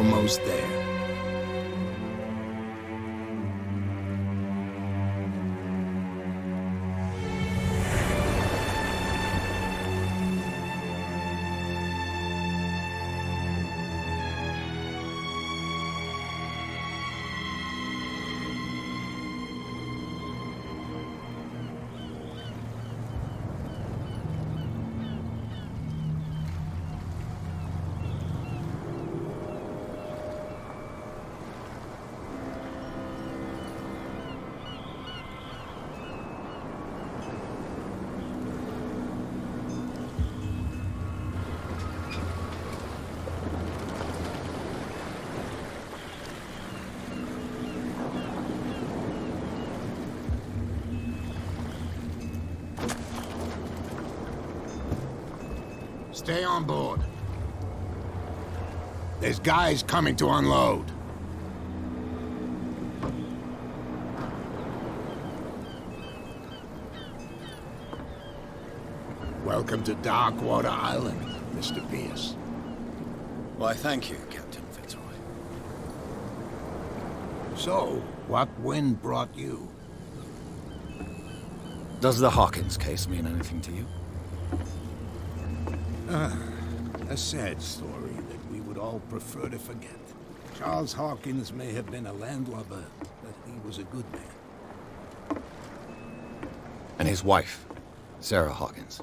almost there. Stay on board. There's guys coming to unload. Welcome to Darkwater Island, Mr. Pierce. Why, thank you, Captain Fitzroy. So, what wind brought you? Does the Hawkins case mean anything to you? A sad story that we would all prefer to forget. Charles Hawkins may have been a landlubber, but he was a good man. And his wife, Sarah Hawkins.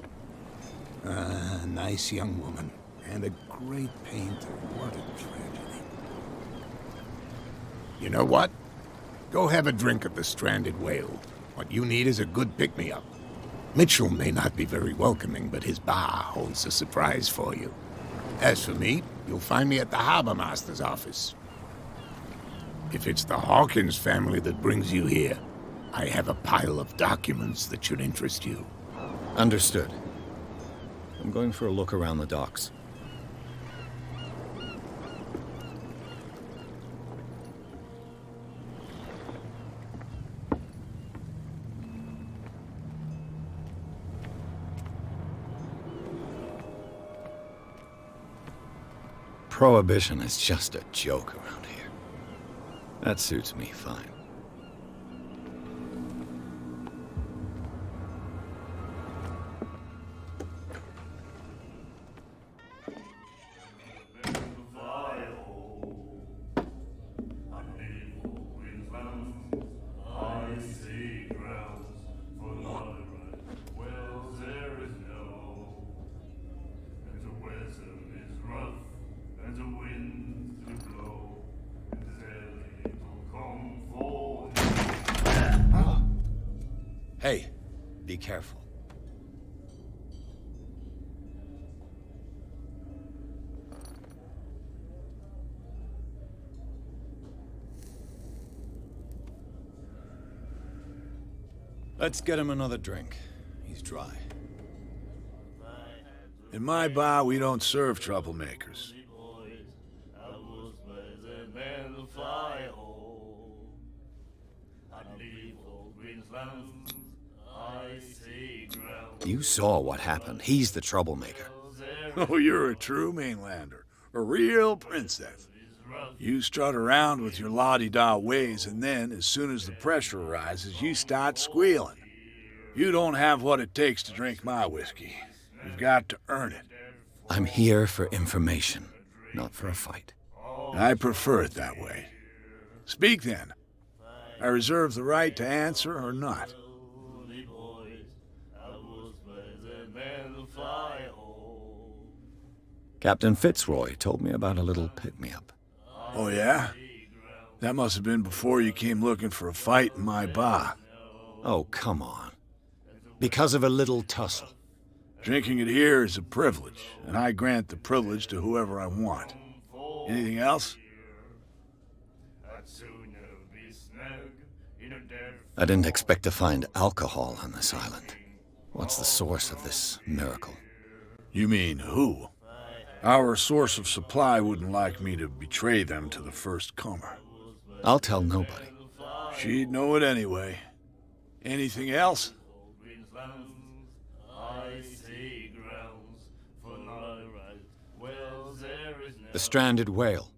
A nice young woman, and a great painter. What a tragedy. You know what? Go have a drink at the Stranded Whale. What you need is a good pick-me-up. Mitchell may not be very welcoming, but his bar holds a surprise for you. As for me, you'll find me at the Harbor Master's office. If it's the Hawkins family that brings you here, I have a pile of documents that should interest you. Understood. I'm going for a look around the docks. Prohibition is just a joke around here. That suits me fine. Hey, be careful. Let's get him another drink. He's dry. In my bar, we don't serve troublemakers. You saw what happened. He's the troublemaker. Oh, you're a true mainlander. A real princess. You strut around with your la-di-da ways, and then, as soon as the pressure arises, you start squealing. You don't have what it takes to drink my whiskey. You've got to earn it. I'm here for information, not for a fight. I prefer it that way. Speak then. I reserve the right to answer or not. Captain Fitzroy told me about a little pick-me-up. Oh, yeah? That must have been before you came looking for a fight in my bar. Oh, come on. Because of a little tussle. Drinking it here is a privilege, and I grant the privilege to whoever I want. Anything else? I didn't expect to find alcohol on this island. What's the source of this miracle? You mean who? Our source of supply wouldn't like me to betray them to the first comer. I'll tell nobody. She'd know it anyway. Anything else? The Stranded Whale.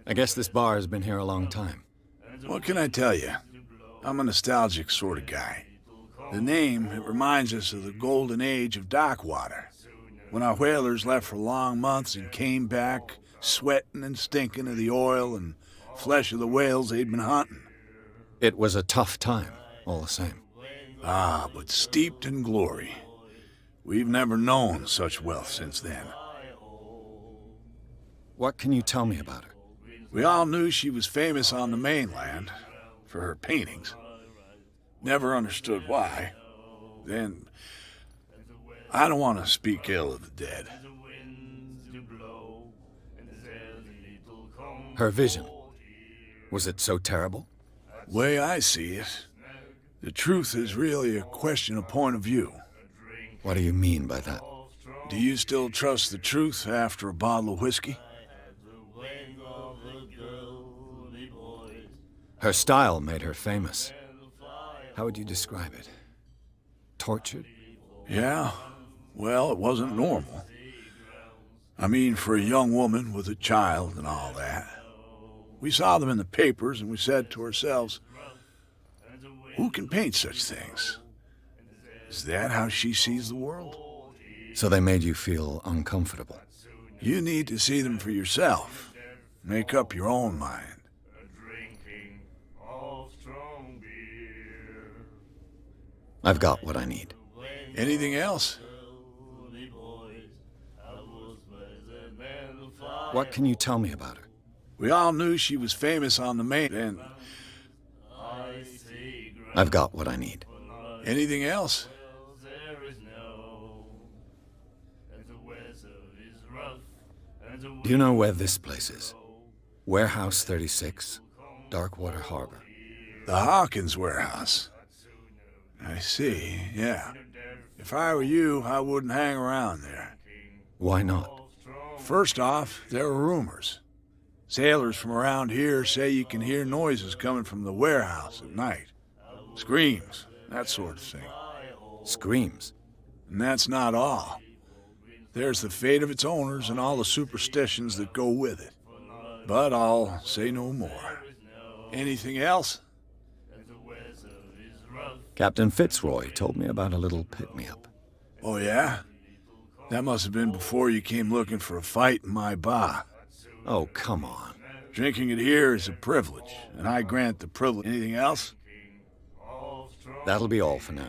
I guess this bar has been here a long time. What can I tell you? I'm a nostalgic sort of guy. The name, it reminds us of the golden age of Darkwater, when our whalers left for long months and came back sweating and stinking of the oil and flesh of the whales they'd been hunting. It was a tough time, all the same. Ah, but steeped in glory. We've never known such wealth since then. What can you tell me about her? We all knew she was famous on the mainland for her paintings. Never understood why. Then, I don't want to speak ill of the dead. Her vision. Was it so terrible? Way I see it, the truth is really a question of point of view. What do you mean by that? Do you still trust the truth after a bottle of whiskey? Her style made her famous. How would you describe it? Tortured? Yeah, well, it wasn't normal. I mean, for a young woman with a child and all that. We saw them in the papers and we said to ourselves, who can paint such things? Is that how she sees the world? So they made you feel uncomfortable. You need to see them for yourself. Make up your own mind. I've got what I need. Anything else? What can you tell me about her? We all knew she was famous on the mainland. I've got what I need. Anything else? Do you know where this place is? Warehouse 36, Darkwater Harbor. The Hawkins warehouse. I see, yeah. If I were you, I wouldn't hang around there. Why not? First off, there are rumors. Sailors from around here say you can hear noises coming from the warehouse at night. Screams, that sort of thing. Screams? And that's not all. There's the fate of its owners and all the superstitions that go with it. But I'll say no more. Anything else? Captain Fitzroy told me about a little pick-me-up. Oh, yeah? That must have been before you came looking for a fight in my bar. Oh, come on. Drinking it here is a privilege, and I grant the privilege. Anything else? That'll be all for now.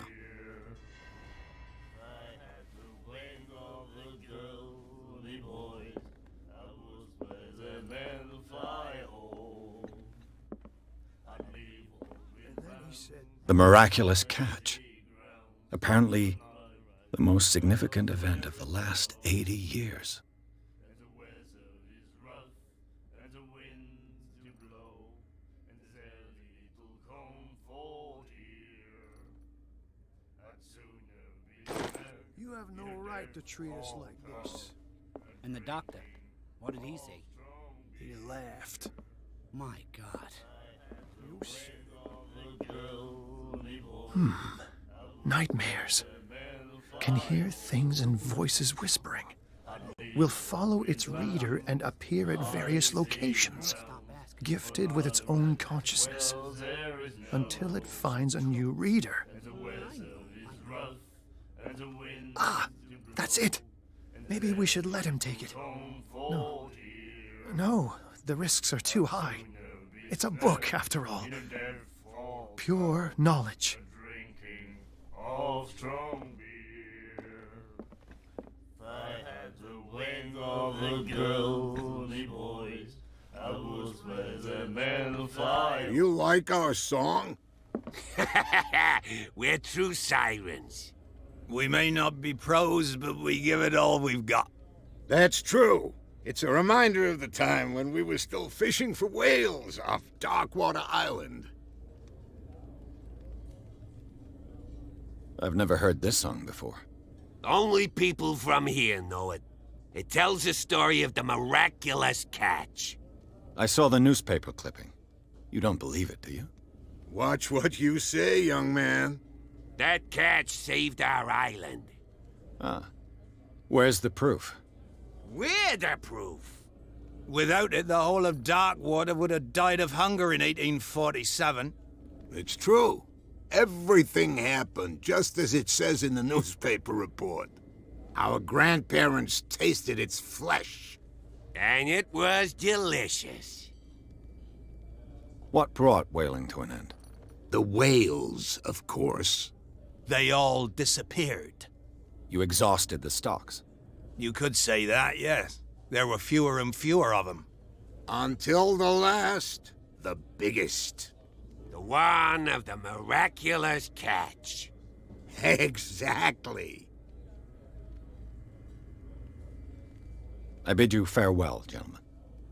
The miraculous catch. Apparently, the most significant event of the last 80 years. You have no right to treat us like this. And the doctor, what did he say? He laughed. My God. You Nightmares. Can hear things and voices whispering. Will follow its reader and appear at various locations, gifted with its own consciousness, until it finds a new reader. Ah, that's it. Maybe we should let him take it. No, the risks are too high. It's a book, after all. Pure knowledge. You like our song? We're true sirens. We may not be pros, but we give it all we've got. That's true. It's a reminder of the time when we were still fishing for whales off Darkwater Island. I've never heard this song before. Only people from here know it. It tells the story of the miraculous catch. I saw the newspaper clipping. You don't believe it, do you? Watch what you say, young man. That catch saved our island. Ah. Where's the proof? We're the proof. Without it, the whole of Darkwater would have died of hunger in 1847. It's true. Everything happened just as it says in the newspaper report. Our grandparents tasted its flesh. And it was delicious. What brought whaling to an end? The whales, of course. They all disappeared. You exhausted the stocks. You could say that, yes. There were fewer and fewer of them. Until the last, the biggest. The one of the miraculous catch. Exactly. I bid you farewell, gentlemen.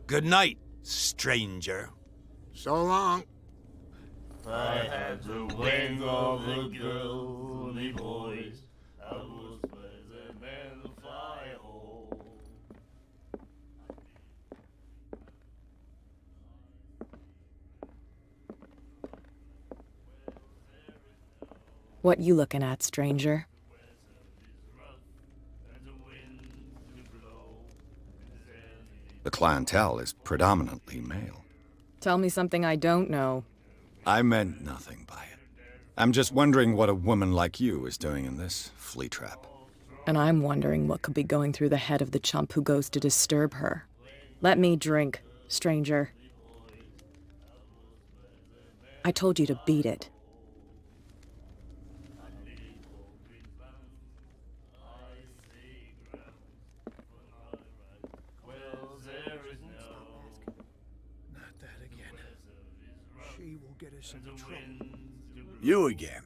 Good night, stranger. So long. I had the wing of a girly voice. I was pleasant and fly home. What you looking at, stranger? The clientele is predominantly male. Tell me something I don't know. I meant nothing by it. I'm just wondering what a woman like you is doing in this flea trap. And I'm wondering what could be going through the head of the chump who goes to disturb her. Let me drink, stranger. I told you to beat it. Not that again. She will get us into trouble. You again.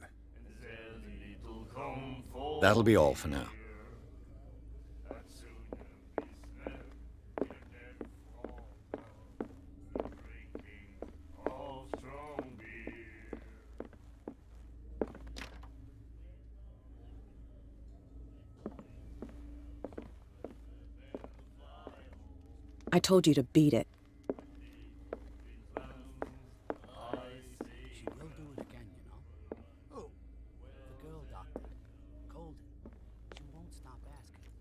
That'll be all for now. I told you to beat it. She will do it again, you know. Oh, the girl doctor. Colden. She won't stop asking.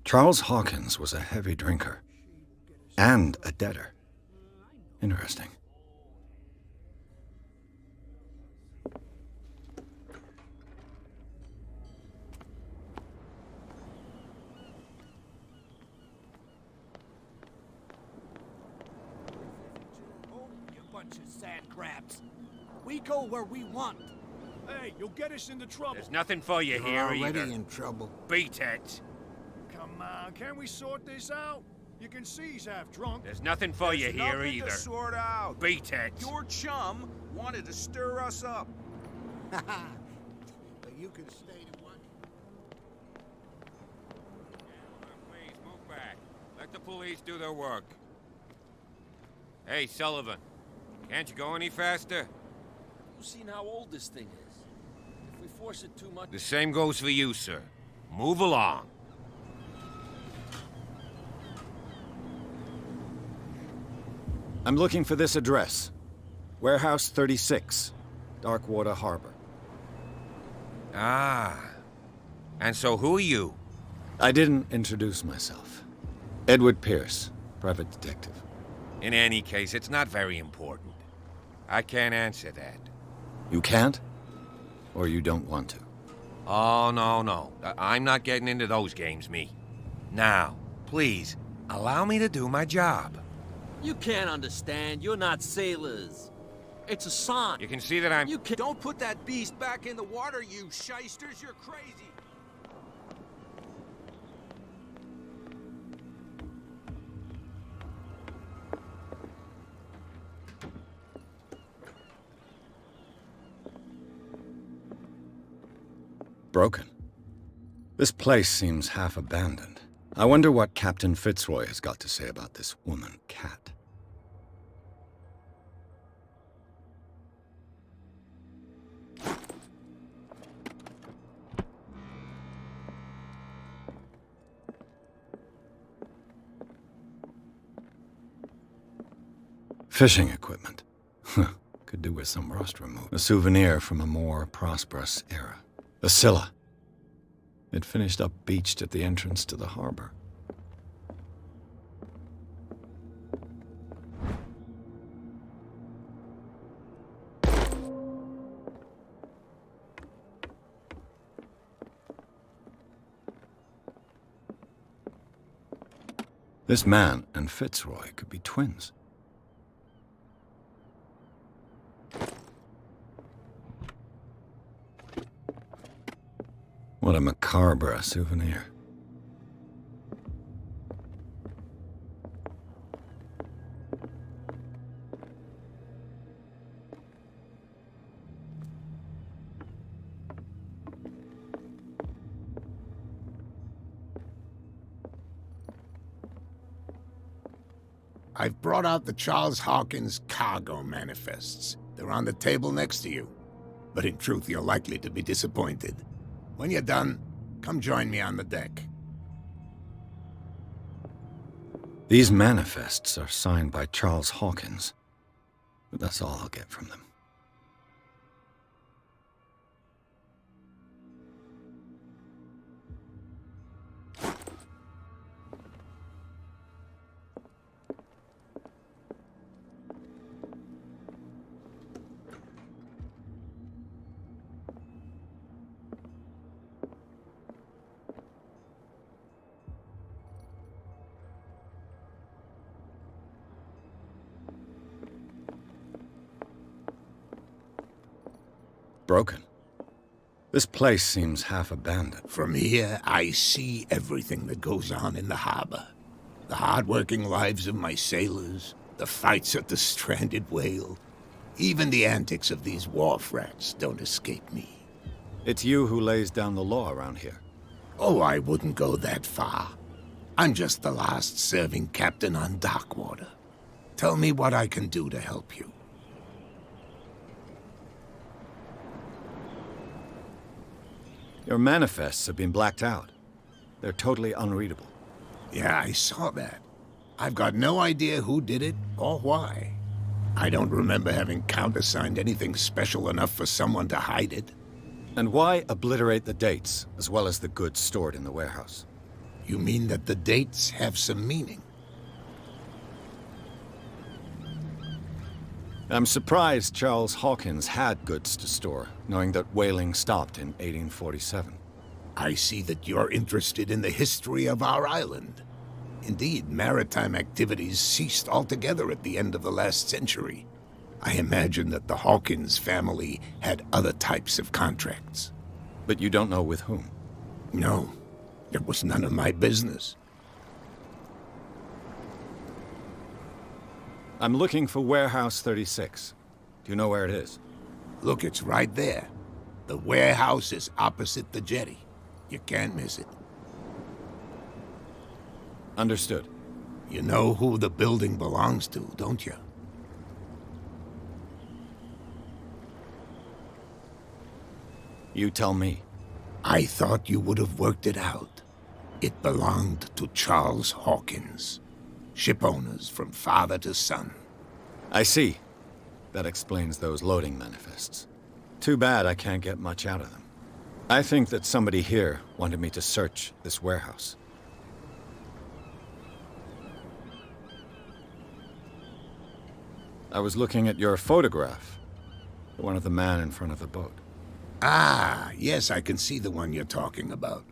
Charles Hawkins was a heavy drinker. And a debtor. Interesting. You bunch of sand crabs. We go where we want. Hey, you'll get us into trouble. There's nothing for you You're here already either. in trouble. Beat it. Come on, can't we sort this out? You can see he's half drunk. There's nothing for you here Nothing either. to sort out. Beat it. Your chum wanted to stir us up. But you can stay to watch. Please, move back. Let the police do their work. Hey, Sullivan. Can't you go any faster? You've seen how old this thing is. If we force it too much... The same goes for you, sir. Move along. I'm looking for this address. Warehouse 36, Darkwater Harbor. Ah. And so who are you? I didn't introduce myself. Edward Pierce, private detective. In any case, it's not very important. I can't answer that. You can't? Or you don't want to? Oh, no. I'm not getting into those games, me. Now, please, allow me to do my job. You can't understand. You're not sailors. It's a sign. You can see that I'm... You can't... Don't put that beast back in the water, you shysters. You're crazy. Broken. This place seems half abandoned. I wonder what Captain Fitzroy has got to say about this woman, Cat. Fishing equipment. Could do with some rust removed. A souvenir from a more prosperous era. A Scylla. It finished up beached at the entrance to the harbor. This man and Fitzroy could be twins. What a macabre souvenir. I've brought out the Charles Hawkins cargo manifests. They're on the table next to you. But in truth, you're likely to be disappointed. When you're done, come join me on the deck. These manifests are signed by Charles Hawkins, but that's all I'll get from them. Broken. This place seems half abandoned. From here, I see everything that goes on in the harbor. The hard-working lives of my sailors, the fights at the stranded whale. Even the antics of these wharf rats don't escape me. It's you who lays down the law around here. Oh, I wouldn't go that far. I'm just the last serving captain on Darkwater. Tell me what I can do to help you. Your manifests have been blacked out. They're totally unreadable. Yeah, I saw that. I've got no idea who did it or why. I don't remember having countersigned anything special enough for someone to hide it. And why obliterate the dates, as well as the goods stored in the warehouse? You mean that the dates have some meaning? I'm surprised Charles Hawkins had goods to store, knowing that whaling stopped in 1847. I see that you're interested in the history of our island. Indeed, maritime activities ceased altogether at the end of the last century. I imagine that the Hawkins family had other types of contracts. But you don't know with whom? No, it was none of my business. I'm looking for Warehouse 36. Do you know where it is? Look, it's right there. The warehouse is opposite the jetty. You can't miss it. Understood. You know who the building belongs to, don't you? You tell me. I thought you would have worked it out. It belonged to Charles Hawkins. Ship owners from father to son. I see. That explains those loading manifests. Too bad I can't get much out of them. I think that somebody here wanted me to search this warehouse. I was looking at your photograph. The one of the man in front of the boat. Ah, yes, I can see the one you're talking about.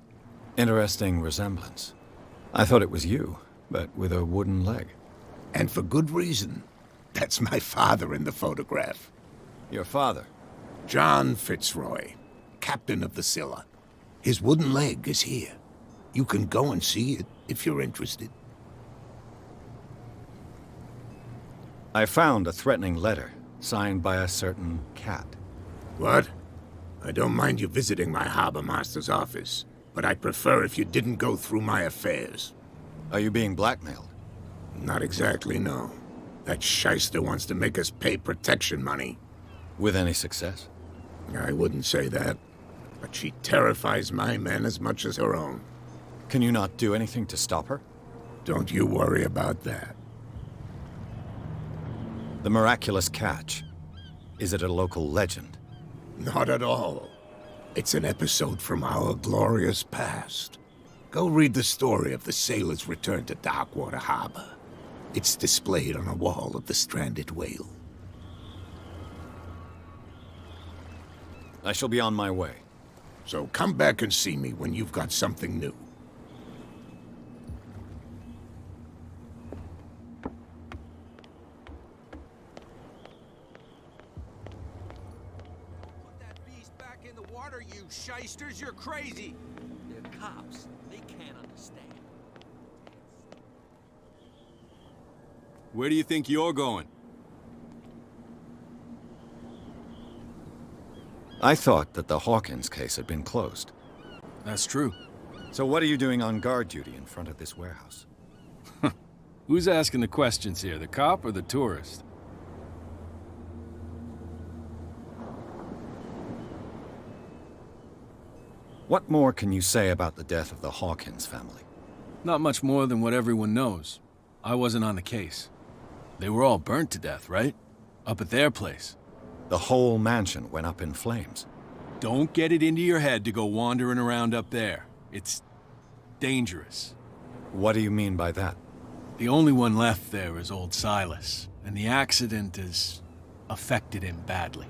Interesting resemblance. I thought it was you, but with a wooden leg. And for good reason. That's my father in the photograph. Your father? John Fitzroy, captain of the Scylla. His wooden leg is here. You can go and see it if you're interested. I found a threatening letter, signed by a certain cat. What? I don't mind you visiting my harbor master's office, but I'd prefer if you didn't go through my affairs. Are you being blackmailed? Not exactly, no. That shyster wants to make us pay protection money. With any success? I wouldn't say that, but she terrifies my men as much as her own. Can you not do anything to stop her? Don't you worry about that. The miraculous catch. Is it a local legend? Not at all. It's an episode from our glorious past. Go read the story of the sailor's return to Darkwater Harbor. It's displayed on a wall of the stranded whale. I shall be on my way. So come back and see me when you've got something new. you shysters. You're crazy. They're cops. They can't understand. Where do you think you're going? I thought that the Hawkins case had been closed. That's true. So what are you doing on guard duty in front of this warehouse? Who's asking the questions here, the cop or the tourist? What more can you say about the death of the Hawkins family? Not much more than what everyone knows. I wasn't on the case. They were all burnt to death, right? Up at their place. The whole mansion went up in flames. Don't get it into your head to go wandering around up there. It's dangerous. What do you mean by that? The only one left there is old Silas, and the accident has affected him badly.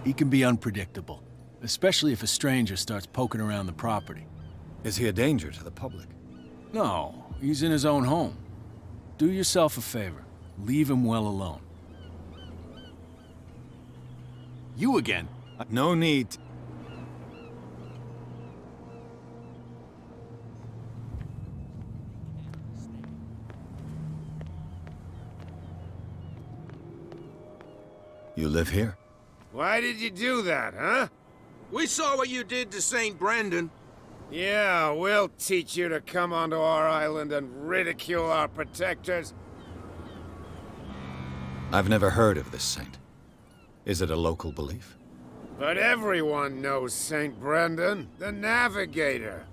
He can be unpredictable, especially if a stranger starts poking around the property. Is he a danger to the public? No, he's in his own home. Do yourself a favor. Leave him well alone. You again? No need. You live here? Why did you do that, huh? We saw what you did to St. Brendan. Yeah, we'll teach you to come onto our island and ridicule our protectors. I've never heard of this saint. Is it a local belief? But everyone knows St. Brendan, the navigator.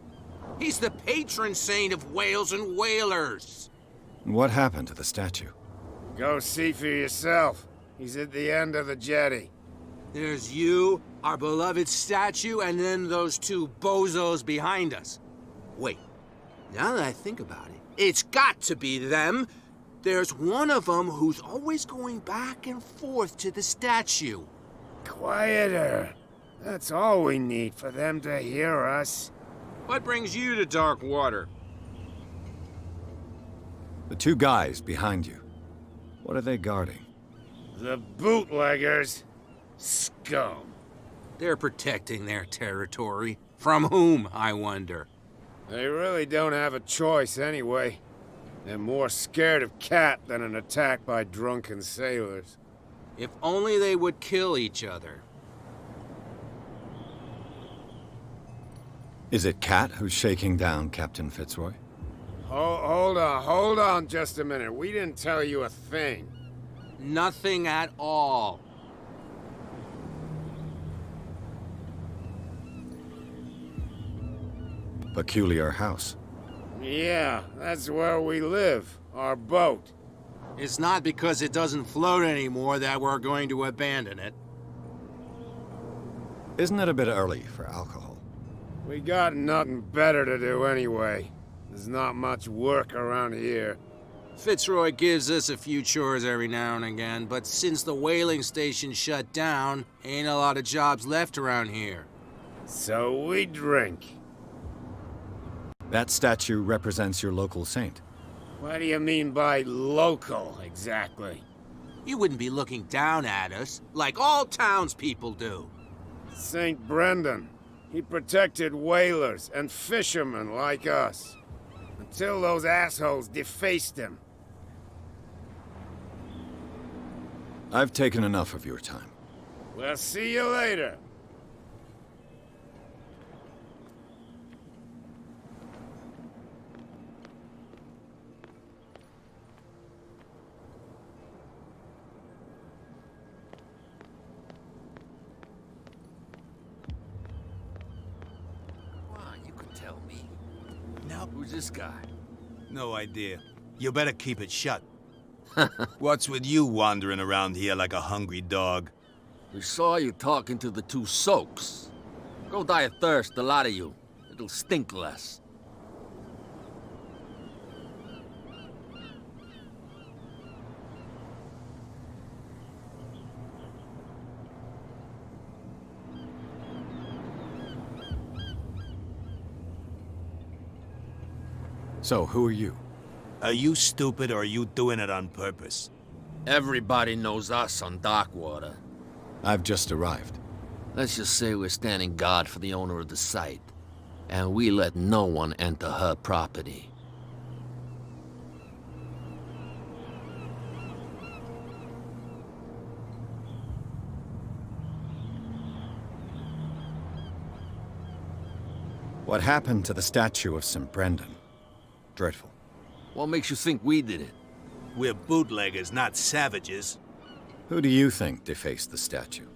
He's the patron saint of whales and whalers. What happened to the statue? Go see for yourself. He's at the end of the jetty. There's you, our beloved statue, and then those two bozos behind us. Wait, now that I think about it, it's got to be them. There's one of them who's always going back and forth to the statue. Quieter. That's all we need for them to hear us. What brings you to Darkwater? The two guys behind you. What are they guarding? The bootleggers. Scum. They're protecting their territory. From whom, I wonder? They really don't have a choice anyway. They're more scared of Cat than an attack by drunken sailors. If only they would kill each other. Is it Cat who's shaking down Captain Fitzroy? Hold on just a minute. We didn't tell you a thing. Nothing at all. Peculiar house. Yeah, that's where we live. Our boat. It's not because it doesn't float anymore that we're going to abandon it. Isn't it a bit early for alcohol? We got nothing better to do anyway. There's not much work around here. Fitzroy gives us a few chores every now and again, but since the whaling station shut down, ain't a lot of jobs left around here. So we drink. That statue represents your local saint. What do you mean by local, exactly? You wouldn't be looking down at us, like all townspeople do. St. Brendan. He protected whalers and fishermen like us. Until those assholes defaced him. I've taken enough of your time. We'll see you later. Tell me. Now, who's this guy? No idea. You better keep it shut. What's with you wandering around here like a hungry dog? We saw you talking to the two soaks. Go die of thirst, the lot of you. It'll stink less. So, who are you? Are you stupid or are you doing it on purpose? Everybody knows us on Darkwater. I've just arrived. Let's just say we're standing guard for the owner of the site, and we let no one enter her property. What happened to the statue of St. Brendan? Dreadful. What makes you think we did it? We're bootleggers, not savages. Who do you think defaced the statue?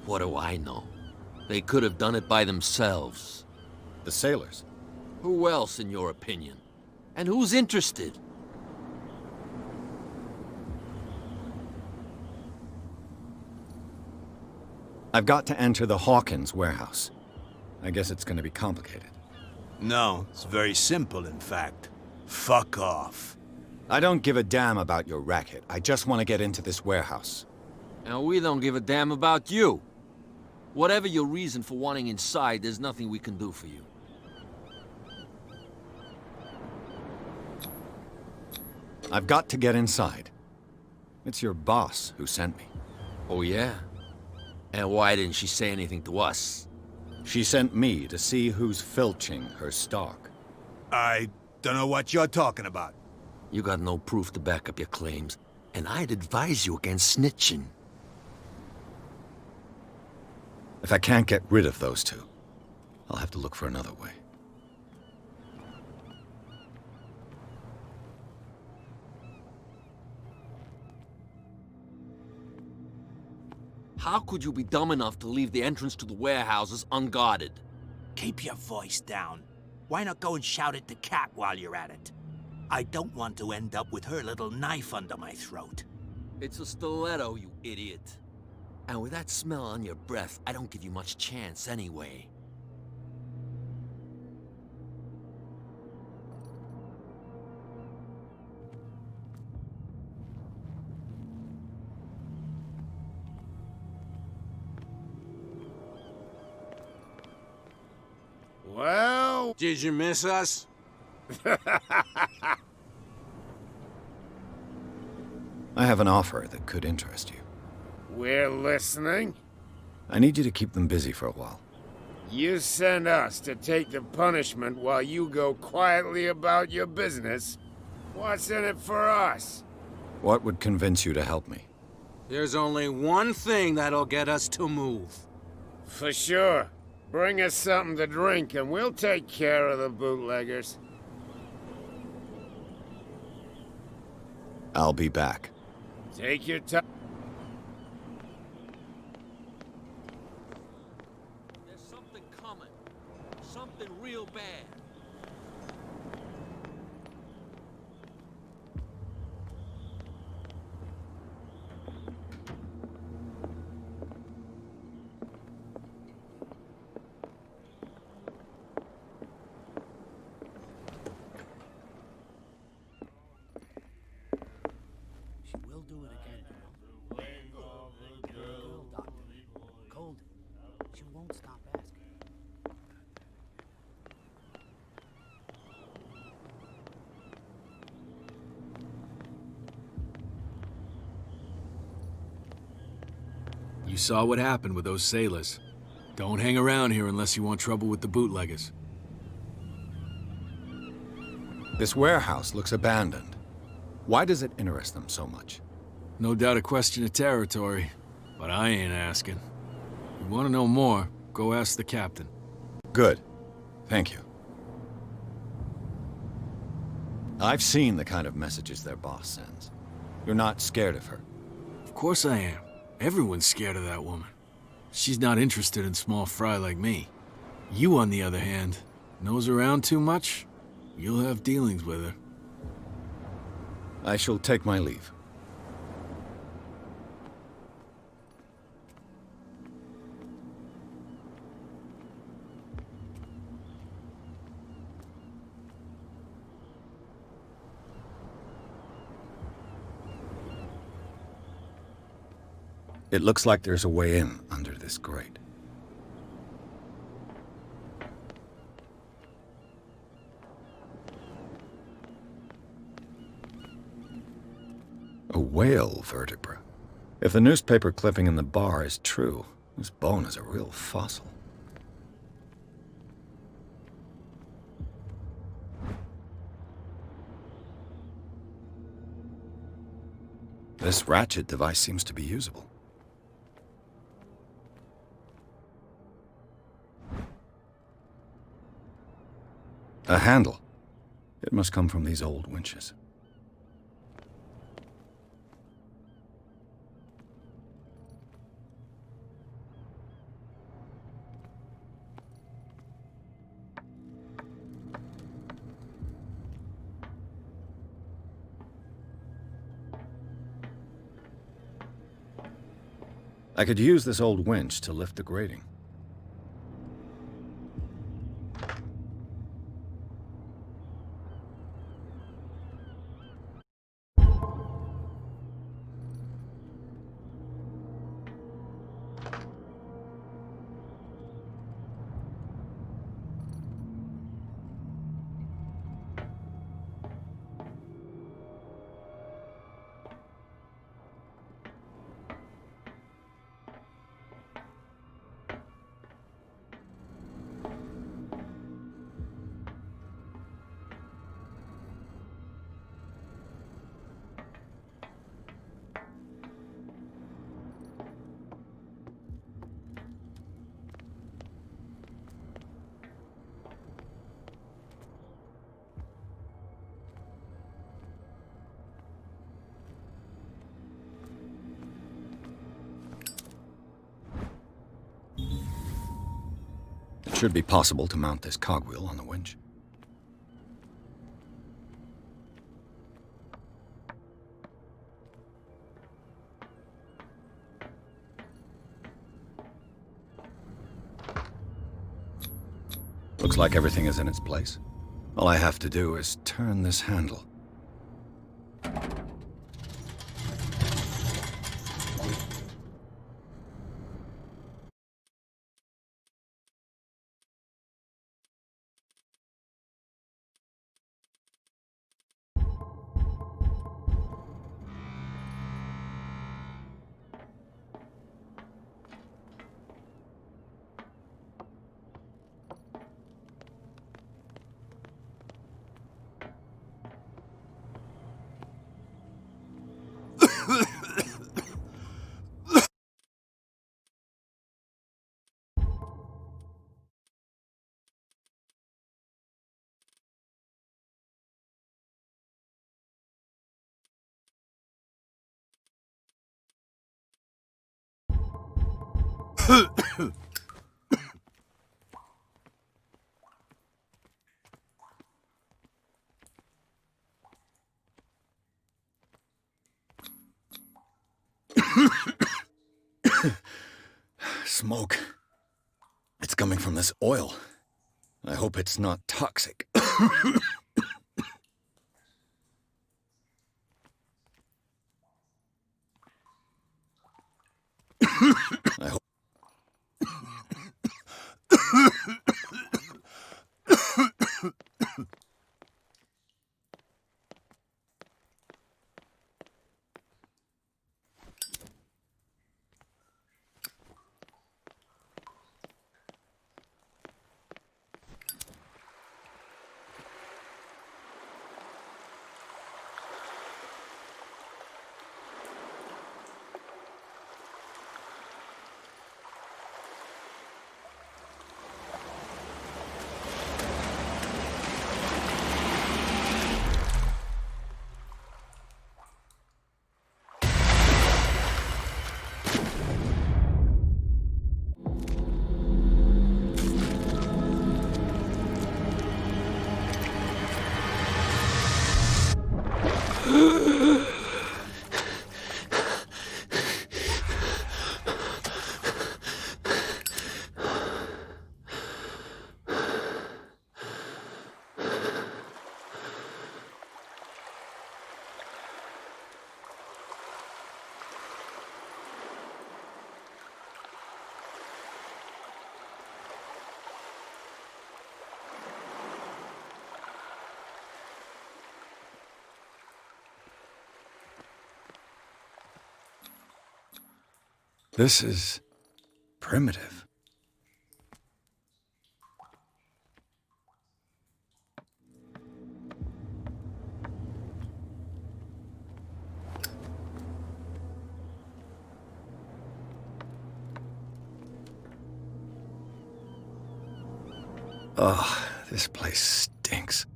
What do I know? They could have done it by themselves. The sailors? Who else, in your opinion? And who's interested? I've got to enter the Hawkins warehouse. I guess it's gonna be complicated. No, it's very simple, in fact. Fuck off. I don't give a damn about your racket. I just want to get into this warehouse. And we don't give a damn about you. Whatever your reason for wanting inside, there's nothing we can do for you. I've got to get inside. It's your boss who sent me. Oh, yeah? And why didn't she say anything to us? She sent me to see who's filching her stock. I don't know what you're talking about. You got no proof to back up your claims, and I'd advise you against snitching. If I can't get rid of those two, I'll have to look for another way. How could you be dumb enough to leave the entrance to the warehouses unguarded? Keep your voice down. Why not go and shout at the cat while you're at it? I don't want to end up with her little knife under my throat. It's a stiletto, you idiot. And with that smell on your breath, I don't give you much chance anyway. Well... Did you miss us? I have an offer that could interest you. We're listening. I need you to keep them busy for a while. You send us to take the punishment while you go quietly about your business. What's in it for us? What would convince you to help me? There's only one thing that'll get us to move. For sure. Bring us something to drink and we'll take care of the bootleggers. I'll be back. Take your time. There's something coming. Something real bad. She will do it again, you know. The girl doctor, Colden. She won't stop asking. You saw what happened with those sailors. Don't hang around here unless you want trouble with the bootleggers. This warehouse looks abandoned. Why does it interest them so much? No doubt a question of territory, but I ain't asking. You want to know more, go ask the captain. Good. Thank you. I've seen the kind of messages their boss sends. You're not scared of her. Of course I am. Everyone's scared of that woman. She's not interested in small fry like me. You, on the other hand, nose around too much, you'll have dealings with her. I shall take my leave. It looks like there's a way in under this grate. A whale vertebra. If the newspaper clipping in the bar is true, This bone is a real fossil. This ratchet device seems to be usable. A handle. It must come from these old winches. I could use this old winch to lift the grating. It should be possible to mount this cogwheel on the winch. Looks like everything is in its place. All I have to do is turn this handle. Smoke. It's coming from this oil. I hope it's not toxic. I hope. This is primitive. Oh, this place stinks.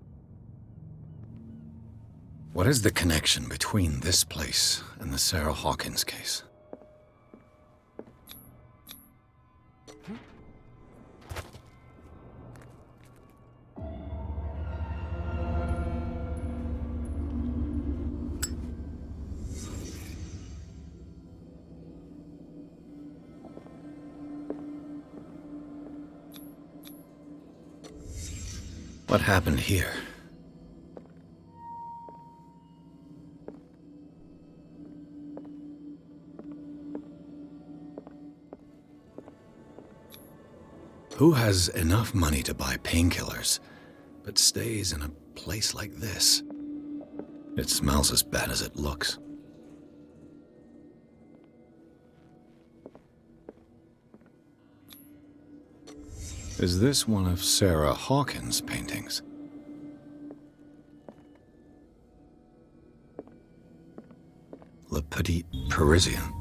What is the connection between this place and the Sarah Hawkins case? What happened here? Who has enough money to buy painkillers, but stays in a place like this? It smells as bad as it looks. Is this one of Sarah Hawkins' paintings? Le Petit Parisien.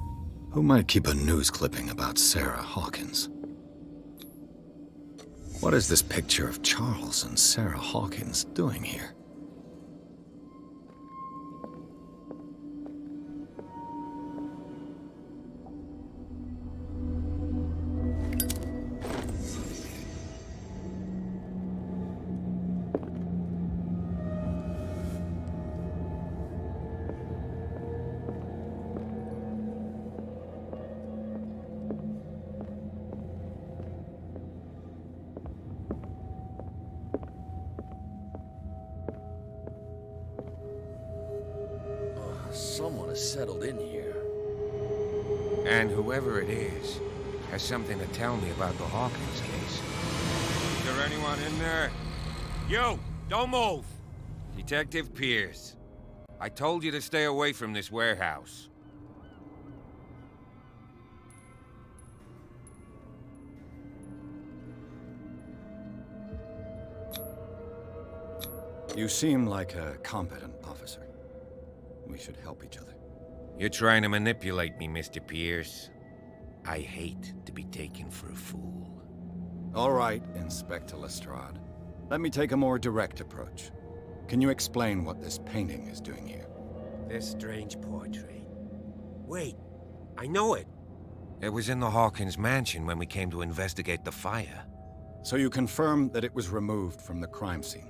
Who might keep a news clipping about Sarah Hawkins? What is this picture of Charles and Sarah Hawkins doing here? Someone has settled in here. And whoever it is has something to tell me about the Hawkins case. Is there anyone in there? You! Don't move! Detective Pierce. I told you to stay away from this warehouse. You seem like a competent officer. We should help each other. You're trying to manipulate me, Mr. Pierce. I hate to be taken for a fool. All right, Inspector Lestrade. Let me take a more direct approach. Can you explain what this painting is doing here? This strange portrait. Wait, I know it. It was in the Hawkins mansion when we came to investigate the fire. So you confirm that it was removed from the crime scene?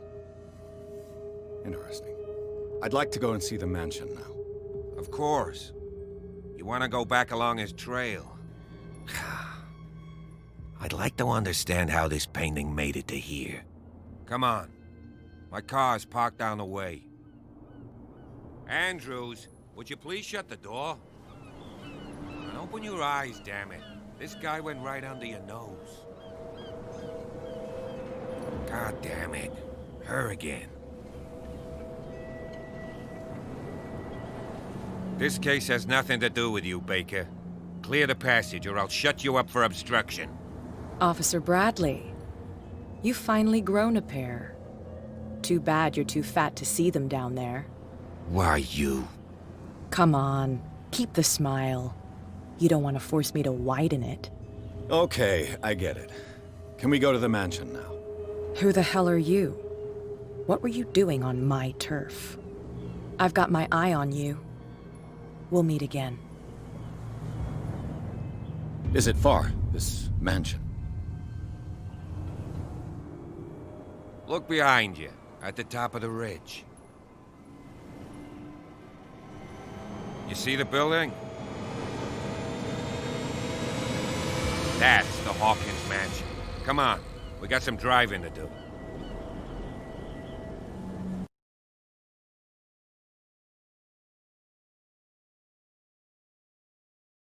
Interesting. I'd like to go and see the mansion now. Of course. You want to go back along his trail? I'd like to understand how this painting made it to here. Come on. My car's parked down the way. Andrews, would you please shut the door? And open your eyes, damn it. This guy went right under your nose. God damn it. Her again. This case has nothing to do with you, Baker. Clear the passage or I'll shut you up for obstruction. Officer Bradley, you've finally grown a pair. Too bad you're too fat to see them down there. Why, you? Come on, keep the smile. You don't want to force me to widen it. Okay, I get it. Can we go to the mansion now? Who the hell are you? What were you doing on my turf? I've got my eye on you. We'll meet again. Is it far, this mansion? Look behind you, at the top of the ridge. You see the building? That's the Hawkins mansion. Come on, we got some driving to do.